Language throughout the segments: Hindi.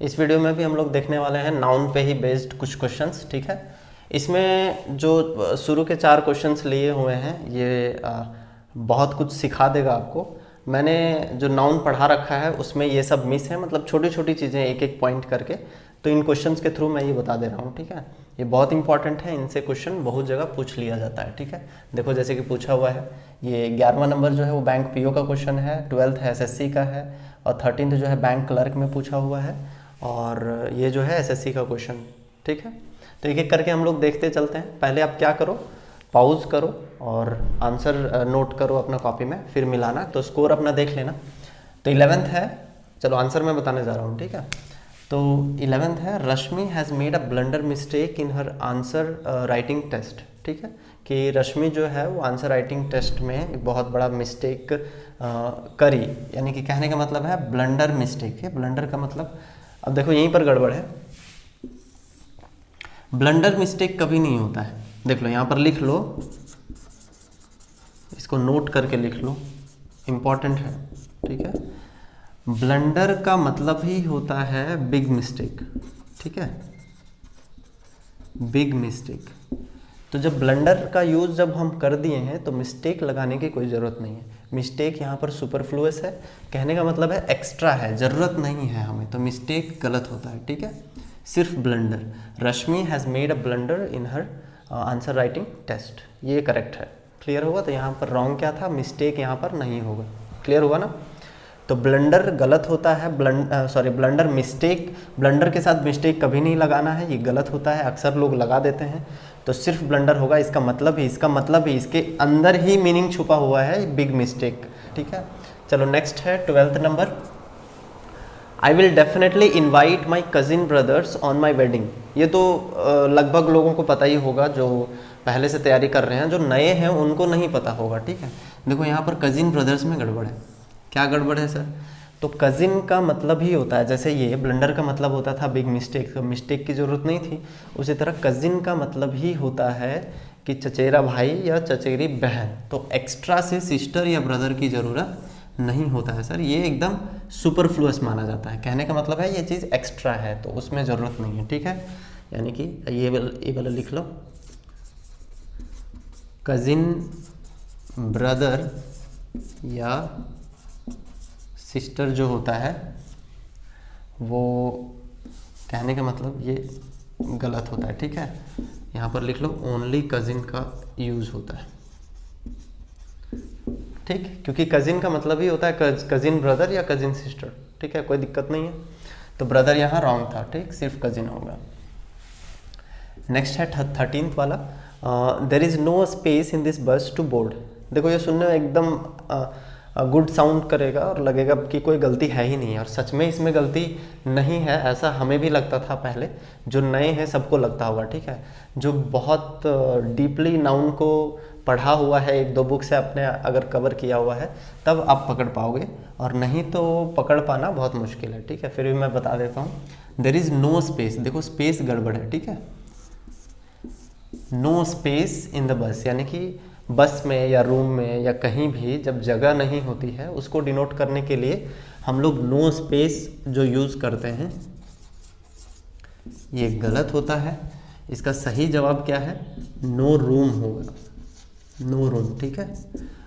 इस वीडियो में भी हम लोग देखने वाले हैं नाउन पे ही बेस्ड कुछ क्वेश्चंस, ठीक है। इसमें जो शुरू के 4 क्वेश्चंस लिए हुए हैं ये बहुत कुछ सिखा देगा आपको। मैंने जो नाउन पढ़ा रखा है उसमें ये सब मिस है, मतलब छोटी छोटी चीज़ें एक एक पॉइंट करके, तो इन क्वेश्चंस के थ्रू मैं ये बता दे रहा हूँ, ठीक है। ये बहुत इंपॉर्टेंट है, इनसे क्वेश्चन बहुत जगह पूछ लिया जाता है, ठीक है। देखो जैसे कि पूछा हुआ है, ये 11वां नंबर जो है वो बैंक पीओ का क्वेश्चन है, 12th है एसएससी का है, और 13th जो है बैंक क्लर्क में पूछा हुआ है, और ये जो है एसएससी का क्वेश्चन, ठीक है। तो एक एक करके हम लोग देखते चलते हैं। पहले आप क्या करो, पॉज करो और आंसर नोट करो अपना कॉपी में, फिर मिलाना, तो स्कोर अपना देख लेना। तो 11th है, चलो आंसर मैं बताने जा रहा हूँ, ठीक है। तो 11th है, Rashmi has made a blunder mistake in her answer writing test, ठीक है। कि रश्मि जो है वो आंसर राइटिंग टेस्ट में एक बहुत बड़ा मिस्टेक करी, यानी कि कहने का मतलब है ब्लंडर मिस्टेक है। ब्लंडर का मतलब, अब देखो यहीं पर गड़बड़ है, ब्लंडर मिस्टेक कभी नहीं होता है। देख लो यहाँ पर लिख लो, इसको नोट करके लिख लो, इम्पॉर्टेंट है, ठीक है। ब्लंडर का मतलब ही होता है बिग मिस्टेक, ठीक है, बिग मिस्टेक। तो जब ब्लंडर का यूज़ जब हम कर दिए हैं तो मिस्टेक लगाने की कोई ज़रूरत नहीं है। मिस्टेक यहाँ पर सुपरफ्लुअस है, कहने का मतलब है एक्स्ट्रा है, ज़रूरत नहीं है हमें, तो मिस्टेक गलत होता है, ठीक है। सिर्फ blunder, Rashmi has made a blunder in her answer writing test, ये करेक्ट है। क्लियर होगा? तो यहाँ पर रॉन्ग क्या था, मिस्टेक यहाँ पर नहीं होगा। क्लियर हुआ ना? तो ब्लंडर गलत होता है, ब्लंडर मिस्टेक, ब्लंडर के साथ मिस्टेक कभी नहीं लगाना है, ये गलत होता है, अक्सर लोग लगा देते हैं। तो सिर्फ ब्लंडर होगा, इसका मतलब ही इसके अंदर ही मीनिंग छुपा हुआ है बिग मिस्टेक, ठीक है। चलो नेक्स्ट है 12th number, I will definitely invite my cousin brothers on my wedding. ये तो लगभग लोगों को पता ही होगा, जो पहले से तैयारी कर रहे हैं, जो नए हैं उनको नहीं पता होगा, ठीक है। देखो यहाँ पर कजिन ब्रदर्स में गड़बड़ है। क्या गड़बड़ है सर? तो कजिन का मतलब ही होता है, जैसे ये ब्लंडर का मतलब होता था बिग मिस्टेक, तो मिस्टेक की ज़रूरत नहीं थी, उसी तरह कजिन का मतलब ही होता है कि चचेरा भाई या चचेरी बहन। तो एक्स्ट्रा से सिस्टर या ब्रदर की ज़रूरत नहीं होता है सर, ये एकदम सुपरफ्लुअस माना जाता है। कहने का मतलब है ये चीज़ एक्स्ट्रा है, तो उसमें ज़रूरत नहीं है, ठीक है। यानी कि ये वाला लिख लो, कजिन ब्रदर या सिस्टर जो होता है वो, कहने का मतलब ये गलत होता है, ठीक है। यहाँ पर लिख लो ओनली कजिन का यूज़ होता है, ठीक, क्योंकि कजिन का मतलब ही होता है कजिन ब्रदर या कजिन सिस्टर, ठीक है, कोई दिक्कत नहीं है। तो ब्रदर यहाँ रॉन्ग था, ठीक, सिर्फ कजिन होगा। नेक्स्ट है 13th वाला, there is no space in this bus to board. देखो ये सुनने में एकदम गुड साउंड करेगा और लगेगा कि कोई गलती है ही नहीं है, और सच में इसमें गलती नहीं है, ऐसा हमें भी लगता था पहले, जो नए हैं सबको लगता होगा, ठीक है। जो बहुत डीपली नाउन को पढ़ा हुआ है, 1-2 बुक से आपने अगर कवर किया हुआ है तब आप पकड़ पाओगे, और नहीं तो पकड़ पाना बहुत मुश्किल है, ठीक है। फिर भी मैं बता देता हूँ, देयर इज़ नो स्पेस। देखो स्पेस गड़बड़ है, ठीक है, no space in the bus, यानी कि बस में या रूम में या कहीं भी जब जगह नहीं होती है, उसको डिनोट करने के लिए हम लोग नो स्पेस जो यूज़ करते हैं, ये गलत होता है। इसका सही जवाब क्या है, नो रूम होगा, नो रूम, ठीक है।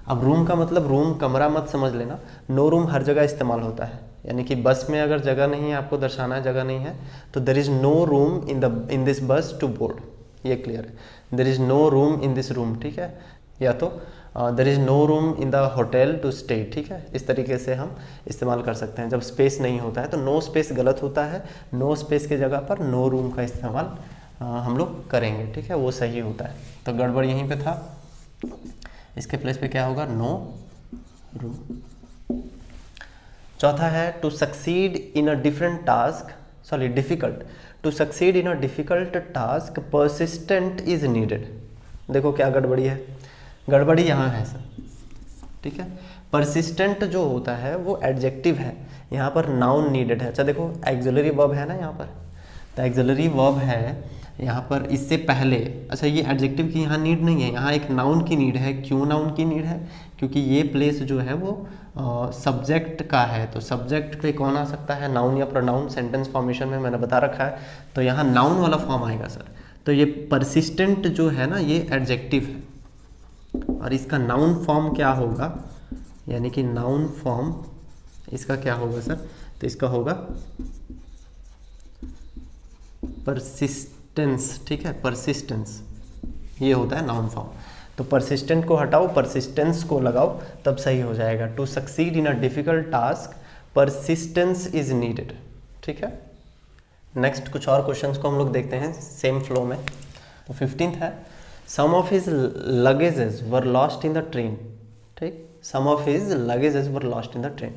अब रूम का मतलब रूम कमरा मत समझ लेना, नो रूम हर जगह इस्तेमाल होता है, यानी कि बस में अगर जगह नहीं है, आपको दर्शाना है जगह नहीं है, तो there is no room in this bus to board, ये क्लियर है। There is no room in this room, ठीक है, या तो there is no room in the hotel to stay, ठीक है। इस तरीके से हम इस्तेमाल कर सकते हैं जब स्पेस नहीं होता है। तो नो स्पेस गलत होता है, नो स्पेस की जगह पर नो रूम का इस्तेमाल हम लोग करेंगे, ठीक है, वो सही होता है। तो गड़बड़ यहीं पे था, इसके प्लेस पे क्या होगा, नो रूम। चौथा है, to succeed in a difficult, to succeed in a difficult task persistent is needed. देखो क्या गड़बड़ी है, गड़बड़ी यहाँ है सर, ठीक है। परसिस्टेंट जो होता है वो एडजेक्टिव है, यहाँ पर नाउन नीडेड है। अच्छा देखो एक्सिलरी वर्ब है ना यहाँ पर, तो एक्सिलरी वर्ब है यहाँ पर, इससे पहले, अच्छा ये एडजेक्टिव की यहाँ नीड नहीं है, यहाँ एक नाउन की नीड है। क्यों नाउन की नीड है? क्योंकि ये प्लेस जो है वो सब्जेक्ट का है, तो सब्जेक्ट पे कौन आ सकता है, नाउन या प्रोनाउन। सेंटेंस फॉर्मेशन में मैंने बता रखा है, तो यहाँ नाउन वाला फॉर्म आएगा सर। तो ये परसिस्टेंट जो है ना, ये एडजेक्टिव है, और इसका नाउन फॉर्म क्या होगा, यानी कि नाउन फॉर्म इसका क्या होगा सर, तो इसका होगा परसिस्टेंस। ठीक है, परसिस्टेंस ये होता है नाउन फॉर्म। तो परसिस्टेंट को हटाओ, परसिस्टेंस को लगाओ, तब सही हो जाएगा। To succeed in a difficult task persistence is needed. ठीक है, नेक्स्ट कुछ और क्वेश्चंस को हम लोग देखते हैं सेम फ्लो में। तो 15th है, some of his luggages were lost in the train. ठीक, some of his luggages were lost in the train.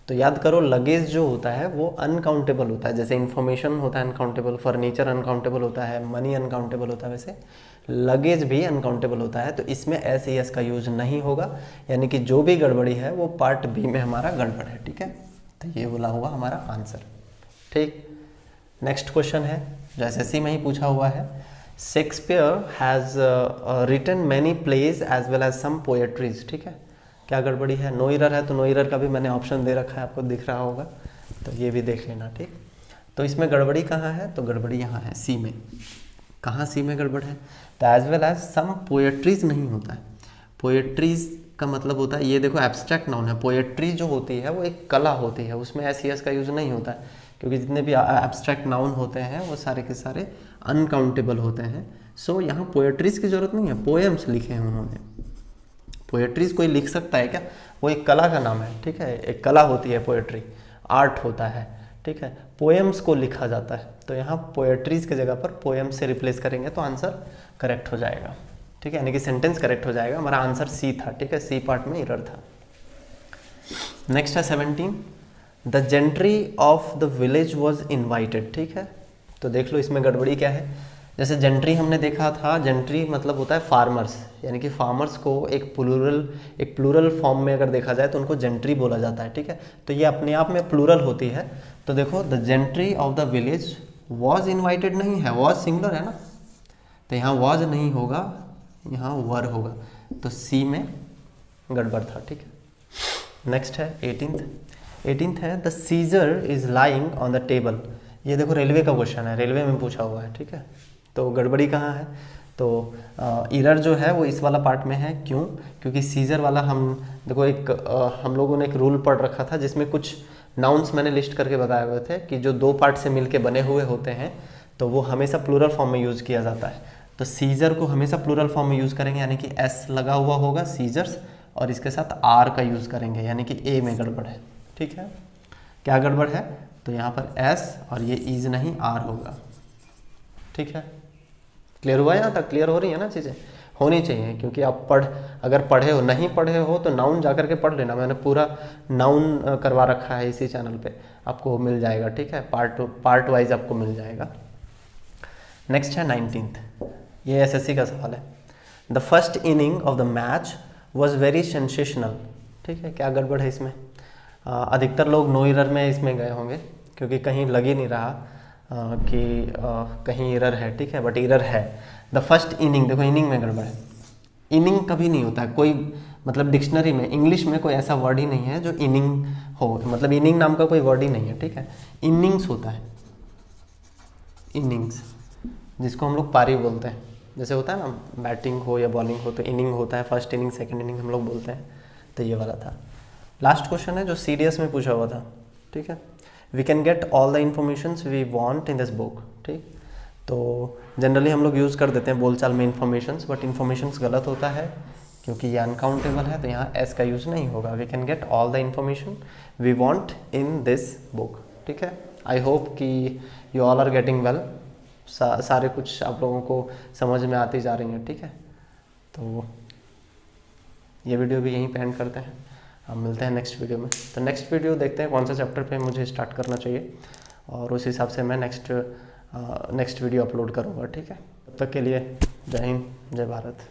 तो याद करो, लगेज जो होता है वो अनकाउंटेबल होता है, जैसे इन्फॉर्मेशन होता है अनकाउंटेबल, फर्नीचर अनकाउंटेबल होता है, मनी अनकाउंटेबल होता है, वैसे लगेज भी अनकाउंटेबल होता है। तो इसमें एस एस का यूज नहीं होगा, यानी कि जो भी गड़बड़ी है वो पार्ट बी में हमारा गड़बड़ है। ठीक है, तो ये बोला हुआ हमारा आंसर। ठीक, नेक्स्ट क्वेश्चन है जो एसएससी में ही पूछा हुआ है, Shakespeare has written many plays as well as some poetries. ठीक है, क्या गड़बड़ी है, नो एरर है, तो नो एरर का भी मैंने ऑप्शन दे रखा है, आपको दिख रहा होगा, तो ये भी देख लेना। ठीक, तो इसमें गड़बड़ी कहाँ है, तो गड़बड़ी यहाँ है सी में। कहाँ सी में गड़बड़ है, तो as well as some poetries नहीं होता है। पोएट्रीज का मतलब होता है, ये देखो एब्स्ट्रैक्ट नाउन है, पोएट्री जो होती है वो एक कला होती है, उसमें एस एस का यूज़ नहीं होता है, क्योंकि जितने भी एब्स्ट्रैक्ट नाउन होते हैं वो सारे के सारे अनकाउंटेबल होते हैं। सो यहाँ पोएट्रीज की जरूरत नहीं है, पोएम्स लिखे हैं उन्होंने। पोएट्रीज कोई लिख सकता है क्या, वो एक कला का नाम है। ठीक है, एक कला होती है पोएट्री, आर्ट होता है। ठीक है, पोएम्स को लिखा जाता है, तो यहाँ पोएट्रीज की जगह पर पोएम्स से रिप्लेस करेंगे तो आंसर करेक्ट हो जाएगा। ठीक है, यानी कि सेंटेंस करेक्ट हो जाएगा। हमारा आंसर सी था। ठीक है, सी पार्ट में एरर था। नेक्स्ट है 17, the gentry of the village was invited. ठीक है, तो देख लो इसमें गड़बड़ी क्या है। जैसे जेंट्री हमने देखा था, जेंट्री मतलब होता है फार्मर्स, यानी कि फार्मर्स को एक प्लूरल फॉर्म में अगर देखा जाए तो उनको जेंट्री बोला जाता है। ठीक है, तो ये अपने आप में प्लूरल होती है। तो देखो, the gentry of the village was invited नहीं है, वॉज सिंगुलर है ना, तो यहाँ वॉज नहीं होगा, यहाँ वर होगा, तो सी में गड़बड़ था। ठीक है, नेक्स्ट है 18th है, the seizure is lying on the table. ये देखो रेलवे का क्वेश्चन है, रेलवे में पूछा हुआ है। ठीक है, तो गड़बड़ी कहाँ है, तो एरर जो है वो इस वाला पार्ट में है। क्यों, क्योंकि सीजर वाला हम देखो हम लोगों ने एक रूल पढ़ रखा था जिसमें कुछ नाउन्स मैंने लिस्ट करके बताए हुए थे कि जो दो पार्ट से मिलके बने हुए होते हैं तो वो हमेशा प्लूरल फॉर्म में यूज़ किया जाता है। तो सीजर को हमेशा प्लूरल फॉर्म में यूज़ करेंगे, यानी कि एस लगा हुआ होगा सीजर्स, और इसके साथ आर का यूज़ करेंगे, यानी कि ए में गड़बड़ है। ठीक है, क्या गड़बड़ है, तो यहाँ पर एस और ये इज नहीं आर होगा। ठीक है, क्लियर हुआ, यहाँ तक क्लियर हो रही है ना, चीज़ें होनी चाहिए, क्योंकि आप अगर पढ़े हो, नहीं पढ़े हो तो नाउन जा करके पढ़ लेना। मैंने पूरा नाउन करवा रखा है इसी चैनल पे, आपको मिल जाएगा। ठीक है, पार्ट वाइज आपको मिल जाएगा। नेक्स्ट है 19th, ये एसएससी का सवाल है। The first inning of the match was very sensational. ठीक है, क्या गड़बड़ है इसमें, अधिकतर लोग नो एरर में इसमें गए होंगे, क्योंकि कहीं लग ही नहीं रहा कि कहीं एरर है। ठीक है, बट एरर है। द फर्स्ट इनिंग, देखो इनिंग में गड़बड़ है। इनिंग कभी नहीं होता है, कोई मतलब डिक्शनरी में इंग्लिश में कोई ऐसा वर्ड ही नहीं है जो इनिंग हो, मतलब इनिंग नाम का कोई वर्ड ही नहीं है। ठीक है, इनिंग्स होता है, इनिंग्स, जिसको हम लोग पारी बोलते हैं। जैसे होता है ना, बैटिंग हो या बॉलिंग हो तो इनिंग होता है, फर्स्ट इनिंग सेकंड इनिंग हम लोग बोलते हैं। तो ये वाला था। लास्ट क्वेश्चन है जो सीडीएस में पूछा हुआ था। ठीक है, we can get all the informations we want in this book. ठीक, तो जनरली हम लोग यूज़ कर देते हैं बोलचाल में इन्फॉर्मेशंस, बट इन्फॉर्मेशंस गलत होता है क्योंकि ये अनकाउंटेबल है, तो यहाँ एस का यूज़ नहीं होगा। We can get all the information we want in this book. ठीक है, आई होप कि you all are getting well, सारे कुछ आप लोगों को समझ में आती जा रही हैं। ठीक है, तो ये वीडियो भी यहीं पे एंड करते हैं, हम मिलते हैं नेक्स्ट वीडियो में। तो नेक्स्ट वीडियो देखते हैं कौन सा चैप्टर पे मुझे स्टार्ट करना चाहिए, और उस हिसाब से मैं नेक्स्ट वीडियो अपलोड करूँगा। ठीक है, तब तक के लिए जय हिंद, जय भारत।